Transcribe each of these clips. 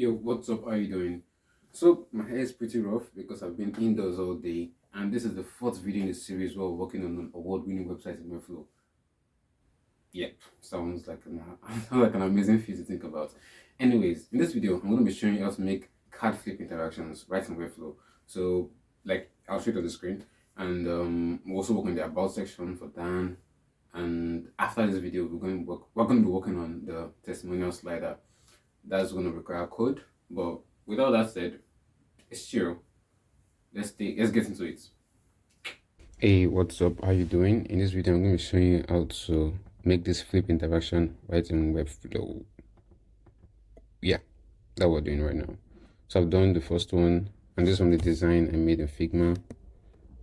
Yo, what's up? How you doing? So my hair is pretty rough because I've been indoors all day, and this is the fourth video in the series where we're working on an award-winning website in Webflow. Yep, sounds like an amazing feat to think about. Anyways, in this video, I'm going to be showing you how to make card flip interactions right in Webflow. So, I'll show it on the screen, and we'll also work on the about section for Dan. And after this video, we're going to be working on the testimonial slider. That's going to require code, but with all that said, it's chill. Let's get into it. Hey, what's up? How you doing? In this video, I'm going to be showing you how to make this flip interaction right in Webflow. Yeah, that we're doing right now. So I've done the first one, and this one the design I made in Figma.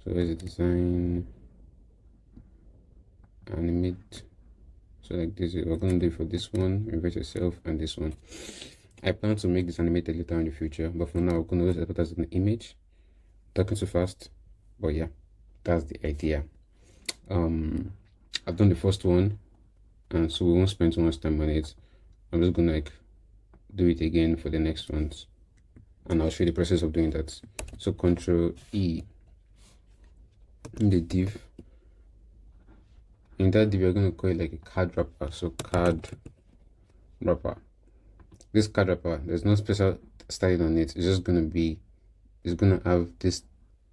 So here's the design, animate. So like this, we're going to do it for this one, invite yourself, and this one. I plan to make this animated later in the future, but for now, we're going to just put it as an image. Talking too fast, but yeah, that's the idea. I've done the first one, and so we won't spend too much time on it. I'm just gonna do it again for the next ones, and I'll show you the process of doing that. So Control E in the div. In that div, we're gonna call it like a card wrapper. So card wrapper. This card wrapper, there's no special styling on it. It's just gonna have this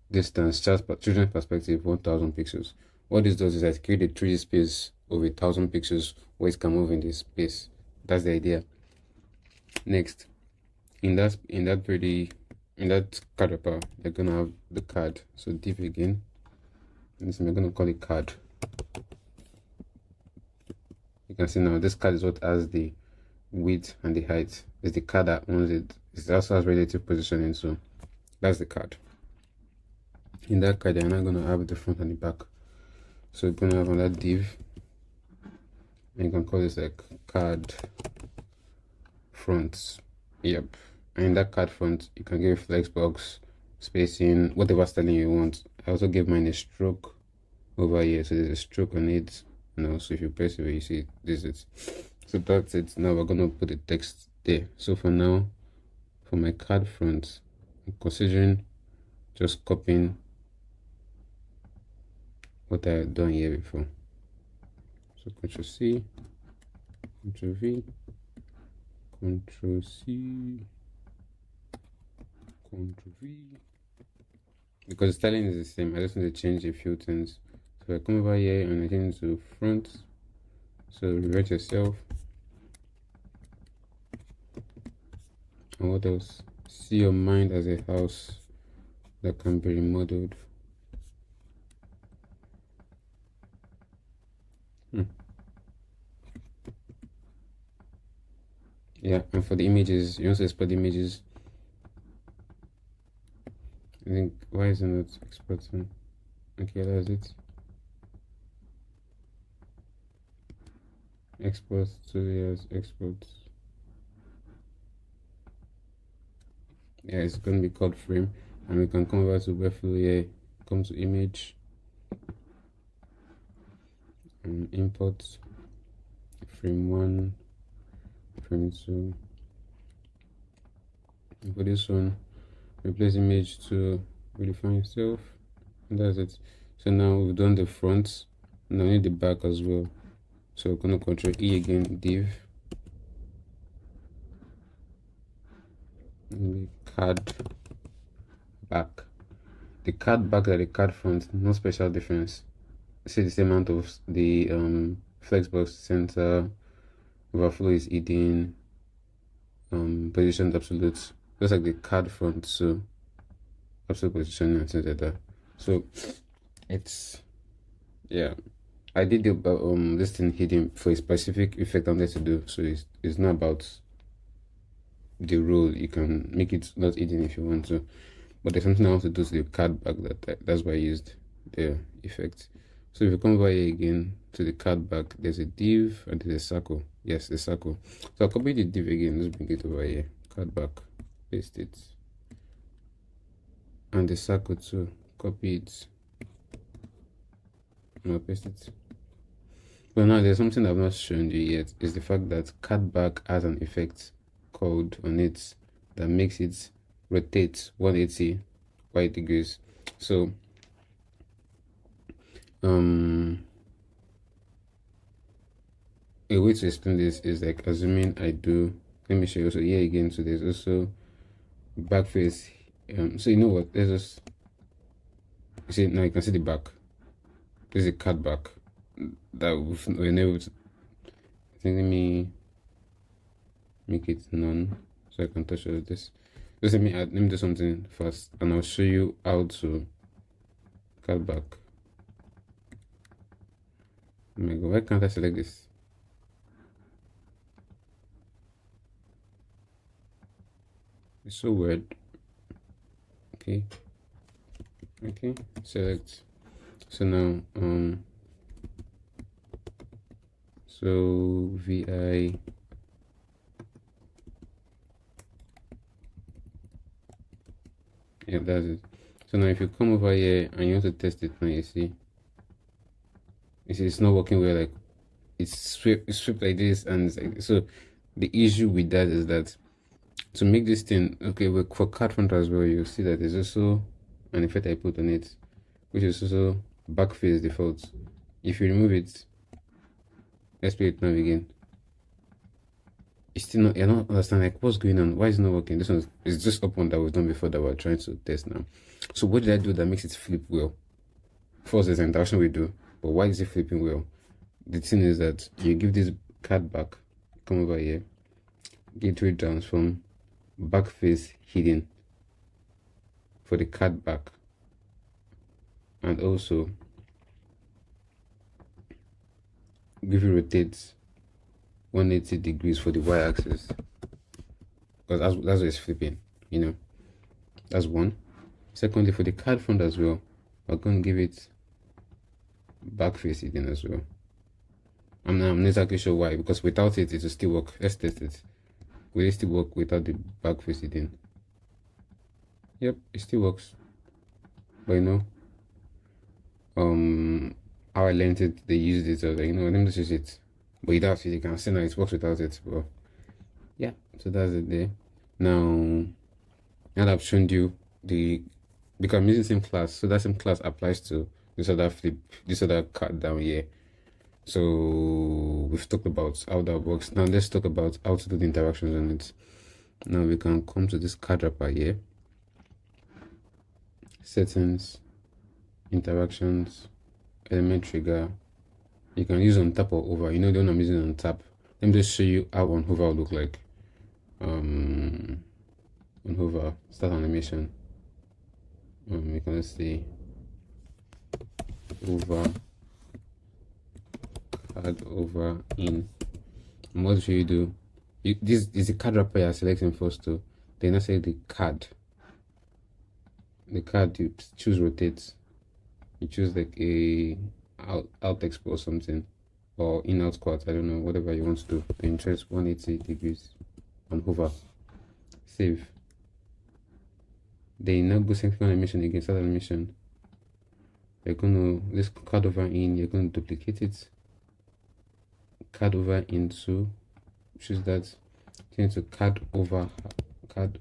distance, children's perspective, 1000 pixels. What this does is that create a 3D space of 1000 pixels where it can move in this space. That's the idea. Next, in that card wrapper, they're gonna have the card. So div again, and this we're gonna call it card. You can see now this card is what has the width and the height. It's the card that owns it. It also has relative positioning, so that's the card. In that card, they're not going to have the front and the back. So we're going to have another div, and you can call this like card front. Yep. And in that card front, you can give flexbox, spacing, whatever styling you want. I also gave mine a stroke over here, so there's a stroke on it. So if you press it, you see this is it. So that's it. Now we're going to put the text there. So for now, for my card front, I'm considering just copying what I've done here before. So Ctrl C, Ctrl V, Ctrl C, Ctrl V. Because the styling is the same, I just need to change a few things. So I come over here and I change to front. So revert yourself. And what else? See your mind as a house that can be remodeled. Yeah, and for the images, you also export the images. I think, why is it not exporting? Okay, that's it. Export to yes, export. Yeah, it's going to be called frame, and we can come over to Webflow here, come to image, and import frame 1, frame 2. And for this one, replace image to redefine yourself, and that's it. So now we've done the front, now we need the back as well. So we're going to Control E again, div, and the card back. The card back and the card front, no special difference. See the same amount of the flexbox center, overflow is hidden, position absolute, just like the card front. So absolute position and things like that. So it's, yeah, I did this thing hidden for a specific effect I wanted to do. So it's not about the rule. You can make it not hidden if you want to, but there's something I want to do to the card back that's why I used the effect. So if you come over here again to the card back, there's a div and there's a circle. Yes, the circle. So I'll copy the div again. Let's bring it over here. Card back, paste it, and the circle too. Copy it. And I'll paste it. But now there's something I've not shown you yet. Is the fact that card back has an effect called on it that makes it rotate 180 y degrees. So a way to explain this is like assuming I do, let me show you. So here again, so there's also back face. So you know what, let's just, you see now, you can see the back. This is a cut back that we're able to, I think, let me make it none so I can touch all of this. Just let me do something first and I'll show you how to cut back. Oh my god, why can't I select this? It's so weird. Okay, select. So now so VI, yeah, that's it. So now if you come over here and you want to test it now, you see it's not working well. Like it's swept like this, and it's like, so the issue with that is that to make this thing okay, for card front as well, you'll see that there's also an effect I put on it, which is also back face default. If you remove it, let's play it now again, it's still not, you're not understanding like what's going on, why is it not working. This one is just up one that we've done before that we're trying to test now. So what did I do that makes it flip well? First, there's an interaction we do, but why is it flipping well? The thing is that you give this card back, come over here, gateway transform, back face hidden for the card back, and also give it rotate 180 degrees for the y-axis, because that's what it's flipping, you know. That's one. Secondly, for the card front as well, we're going to give it back face hidden as well. I'm not exactly sure why, because without it will still work. Let's test it. Will it still work without the back face hidden? Yep, it still works. But you know, how I learned it, they used it, so like, you know, let me just use it. But without it, you can see now it works without it. But yeah, so that's it there. Now that I've shown you because I'm using the same class, so that same class applies to this other flip, this other cut down here. So we've talked about how that works. Now let's talk about how to do the interactions on it. Now we can come to this card wrapper here, settings, interactions, element trigger. You can use on tap or over. You know the one I'm using on tap. Let me just show you how on hover will look like. On hover, start animation. You can see over, card over in. And what should you do? This is the card wrapper you're selecting first too. Then I say the card. The card, you choose rotate. You choose like a out expo or something, or in out squat, I don't know, whatever you want to do. And choose 180 degrees and hover. Save. Then now go second animation again, start animation. You're gonna, this card over in, you're gonna duplicate it. Card over into, choose that, change to card over card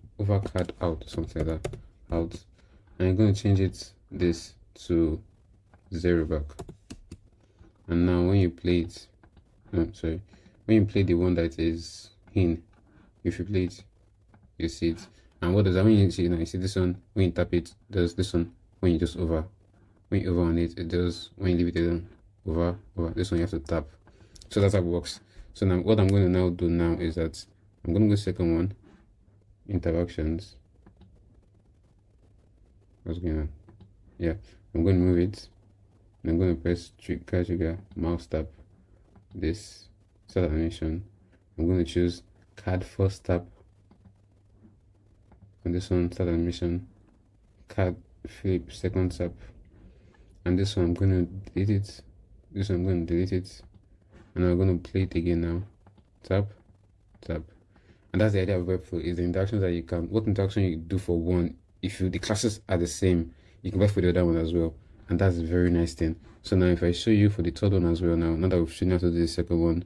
out, something like that, out. And you're gonna change it this to 0 back. And now when you play it, when you play the one that is in, if you play it, you see it. And what does that mean? You see this one, when you tap it, does this one. When you just over, when you over on it, it does. When you leave it alone, over. This one you have to tap. So that's how it works. So now what I'm going to now do now is that I'm going to go second one, interactions. What's going on? Yeah, I'm going to move it. And I'm going to press trigger, mouse tap, this, start animation. I'm going to choose card first tap. And this one, start animation, card flip, second tap. And this one, I'm going to delete it. This one, I'm going to delete it. And I'm going to play it again now. Tap. And that's the idea of Webflow, is the interactions that you can, what interaction you do for one, if the classes are the same, you can work for the other one as well. And that's a very nice thing. So now if I show you for the third one as well now that we've shown you how to do the second one,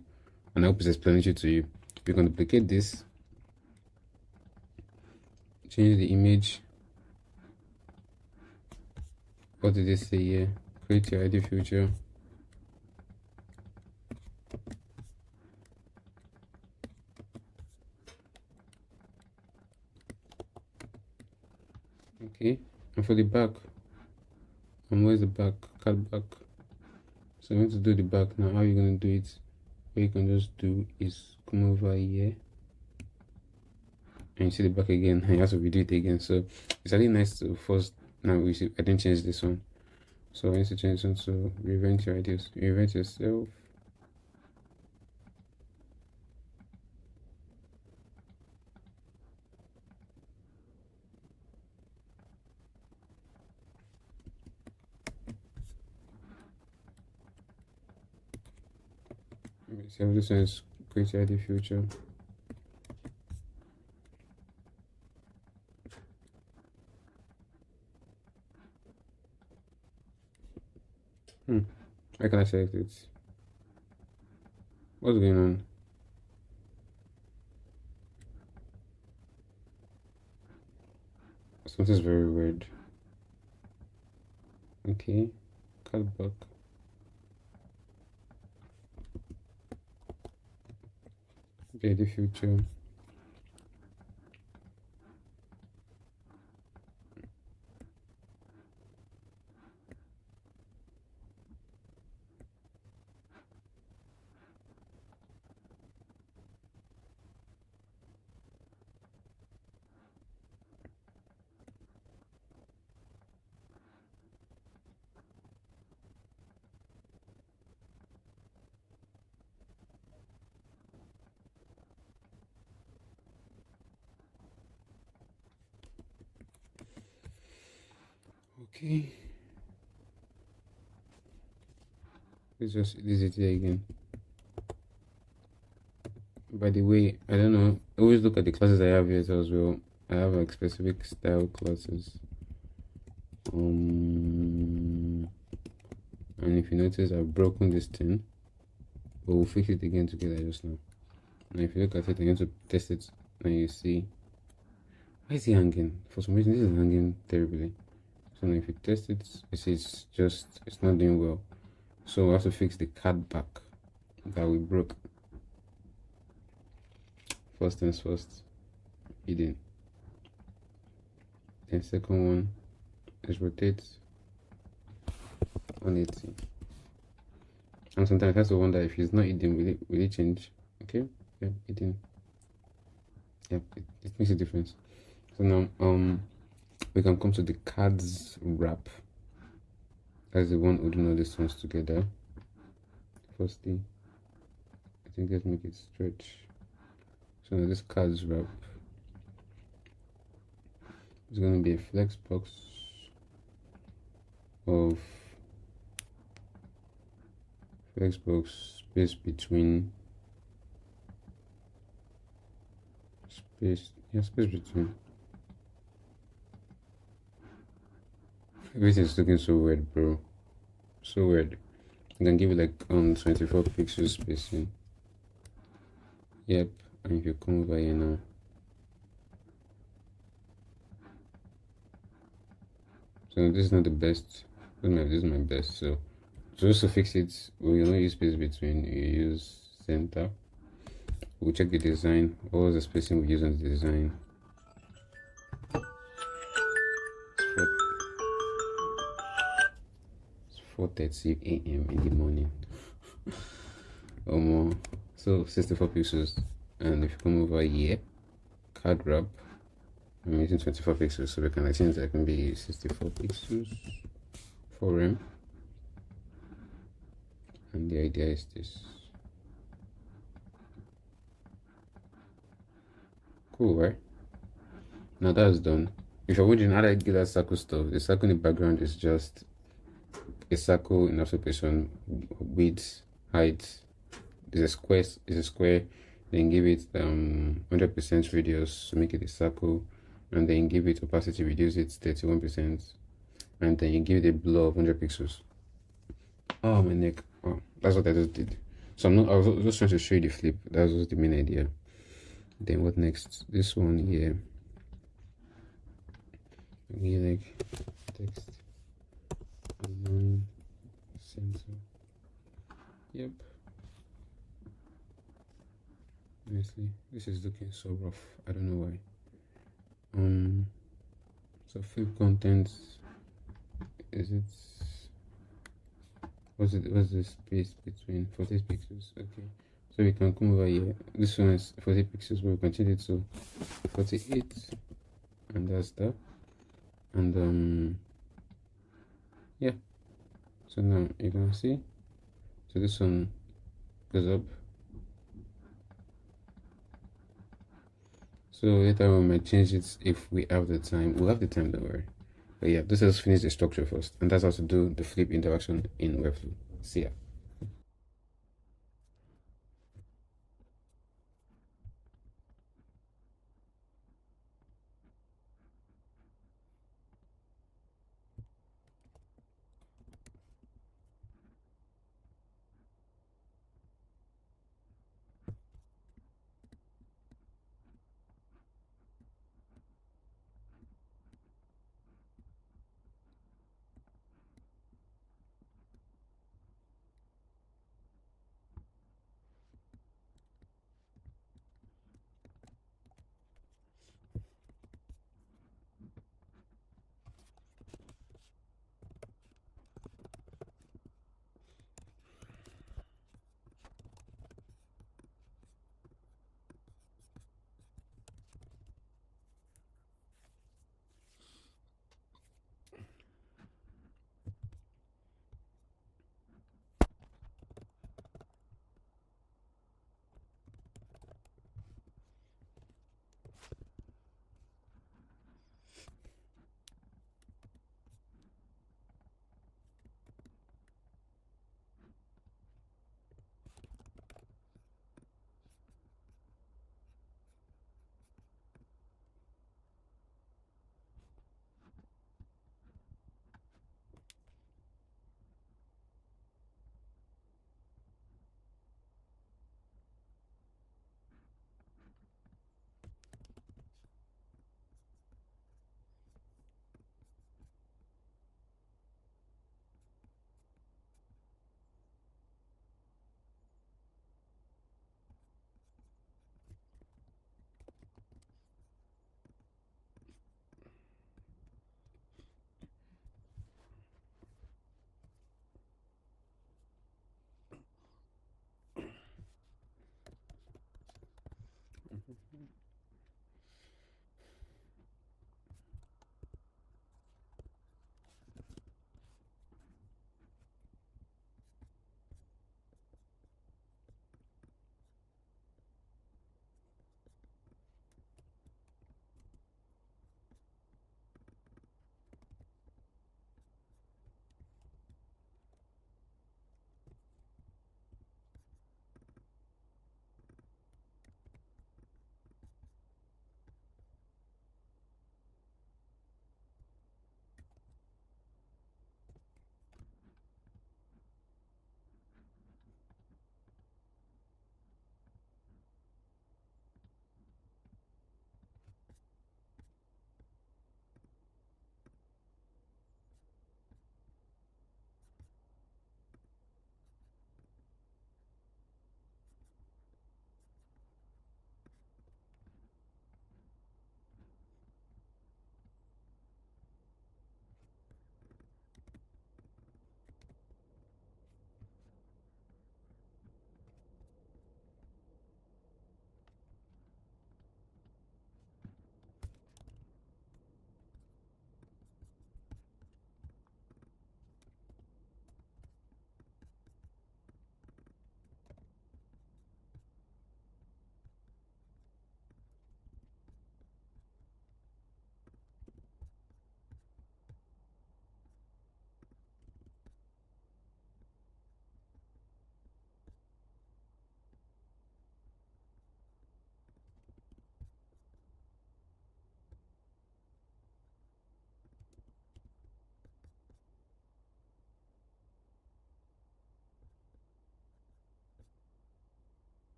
and I hope it's explanatory to you, we're going to duplicate this. change the image. What did they say here? Create your ID future. Okay, and for the back, and where's the back? Cut back. So I'm going to do the back now. How are you going to do it? What you can just do is come over here and you see the back again, and you have to redo it again. So it's really nice to first. Now we see I didn't change this one, so I need to change this one to reinvent your ideas. Reinvent yourself. So this one is create your ID future. Why can I select it? What's going on? Something's very weird. Okay, cut back. Okay, the future. Okay. Let's just visit it again. By the way, I don't know. Always look at the classes I have here as well. I have like specific style classes. And if you notice, I've broken this thing, but we'll fix it again together just now. And if you look at it, I'm going to test it, and you see. Why is it hanging? For some reason, this is hanging terribly. So now if you test it, you see it's not doing well. So we have to fix the card back that we broke. First things first, hidden. Then second one is rotate 180. And sometimes I have to wonder if it's not hidden, will it change? Okay, yeah, hidden. Yeah, it makes a difference. So now we can come to the cards wrap. That's the one holding all these ones together. Firstly, I think let's make it stretch. So now this cards wrap is going to be a flex box of space between space between. Everything's looking so weird, bro. So weird. I can give it like 24 pixels spacing. Yep. And if you come over here now, so this is not the best. This is my best. So just to fix it, we don't use space between. You use center. We'll check the design. What was the spacing we use on the design? It's 4:30 a.m. in the morning. So 64 pixels. And if you come over here, card wrap, I'm using 24 pixels, so we can change that can be 64 pixels for RAM. And the idea is this. Cool, right? Now that's done. If you're wondering how I get that circle stuff, the circle in the background is just a circle in observation, width, height. There's a square. Then give it 100% radius to make it a circle, and then give it opacity, reduce it 31%, and then you give it a blur of 100 pixels. Oh, my neck. Oh, that's what I just did. So I was just trying to show you the flip. That was the main idea. Then what next? This one here. maybe like text align center. Yep. Honestly, this is looking so rough. I don't know why. So flip contents. Is it? What's the space between 40 pixels? Okay. So we can come over here. This one is 40 pixels, but we can change it to 48, and that's that. And yeah. So now you can see. So this one goes up. So later we might change it if we have the time. We'll have the time, don't worry. But yeah, this has finished the structure first, and that's how to do the flip interaction in Webflow. See ya.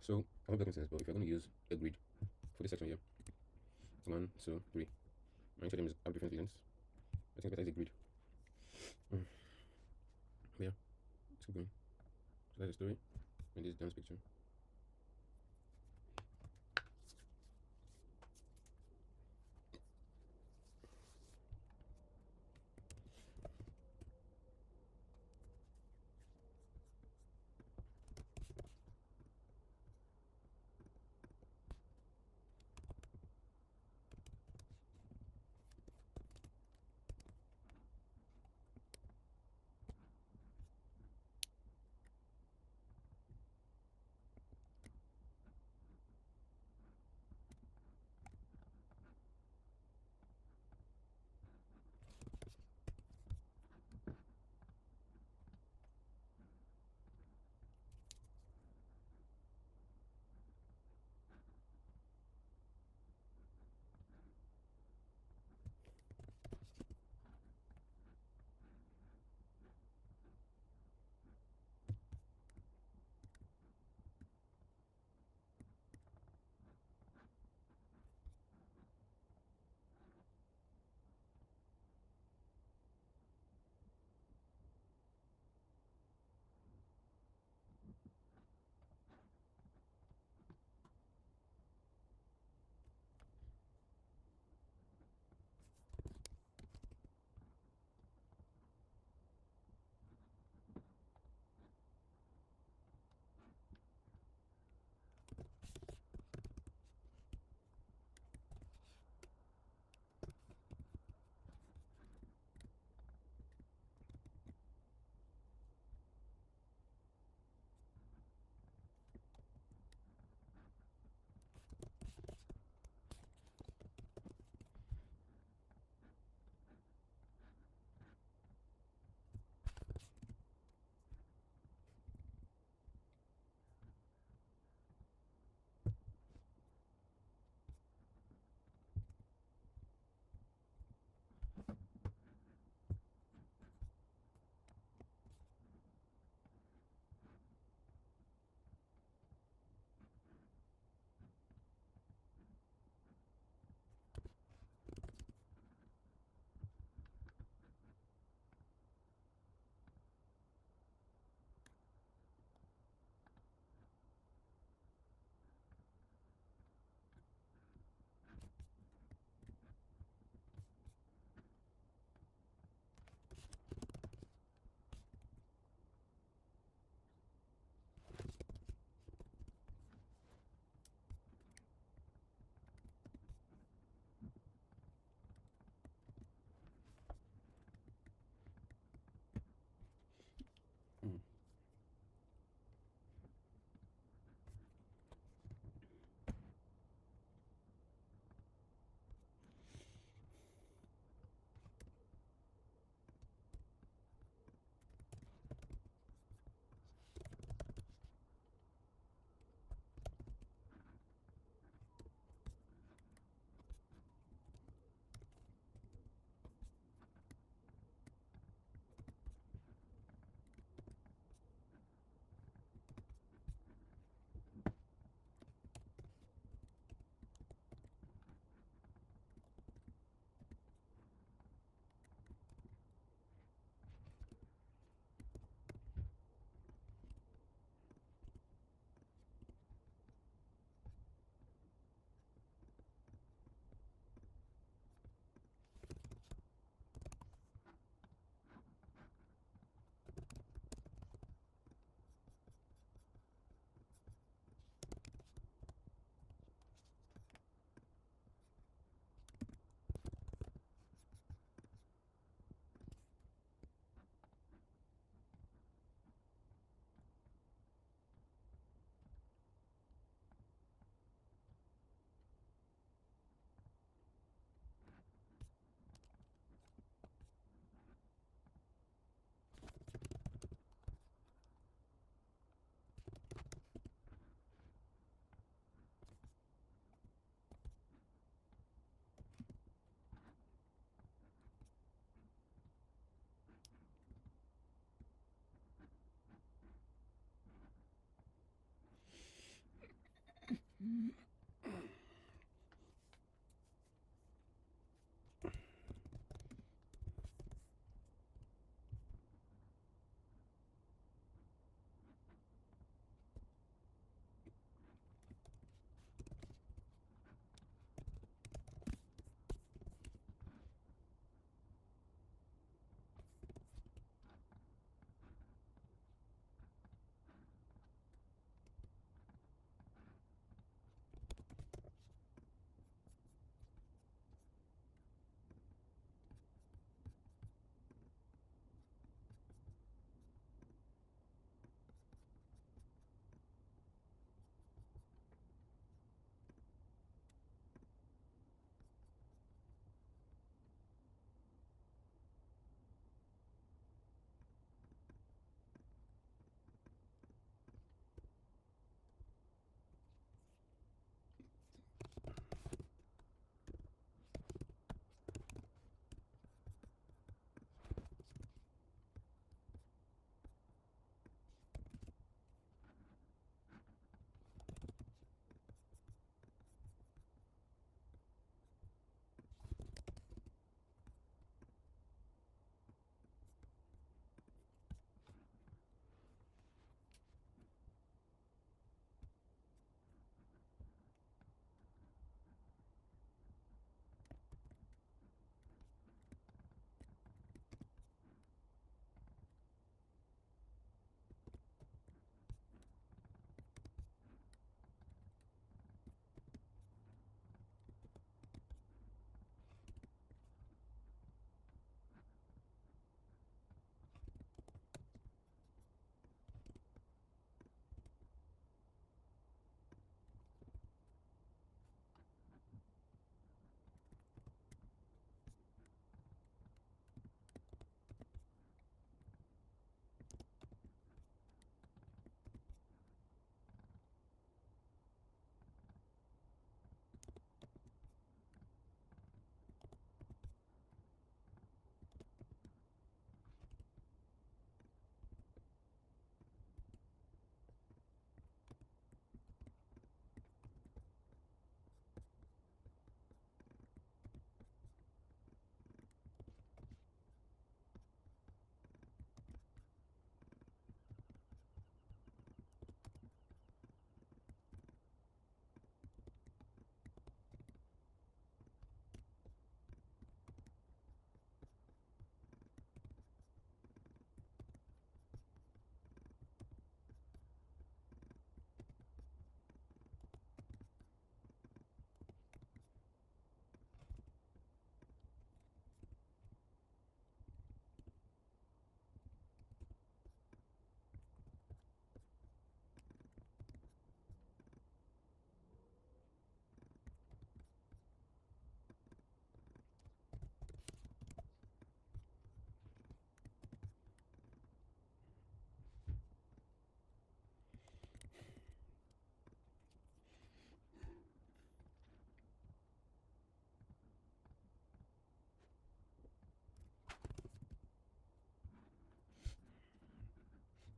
So I hope that makes sense. But if you're going to use a grid for this section here, 1, 2, 3, and each of them have different lengths. I think better is a grid. But yeah, let's keep going. So that's the story in this dance picture.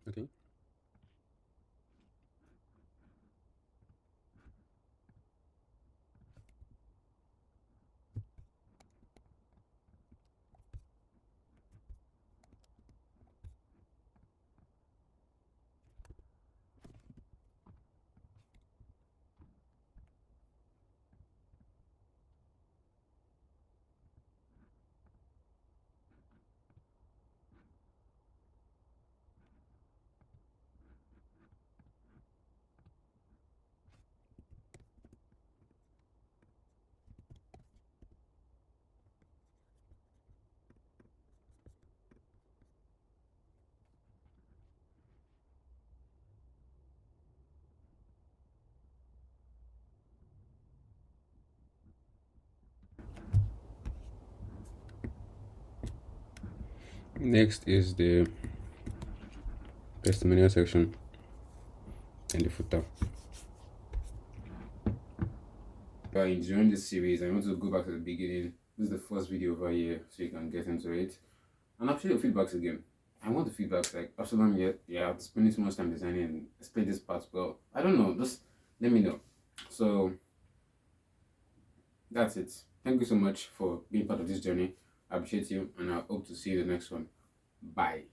Okay. Next is the testimonial section and the footer. During this series, I want to go back to the beginning. This is the first video over here, so you can get into it. And I'll share your feedbacks again. I want the feedbacks like, Absalom, yeah, I'm spending so much time designing and explain this part well. I don't know, just let me know. So that's it. Thank you so much for being part of this journey. I appreciate you, and I hope to see you in the next one. Bye.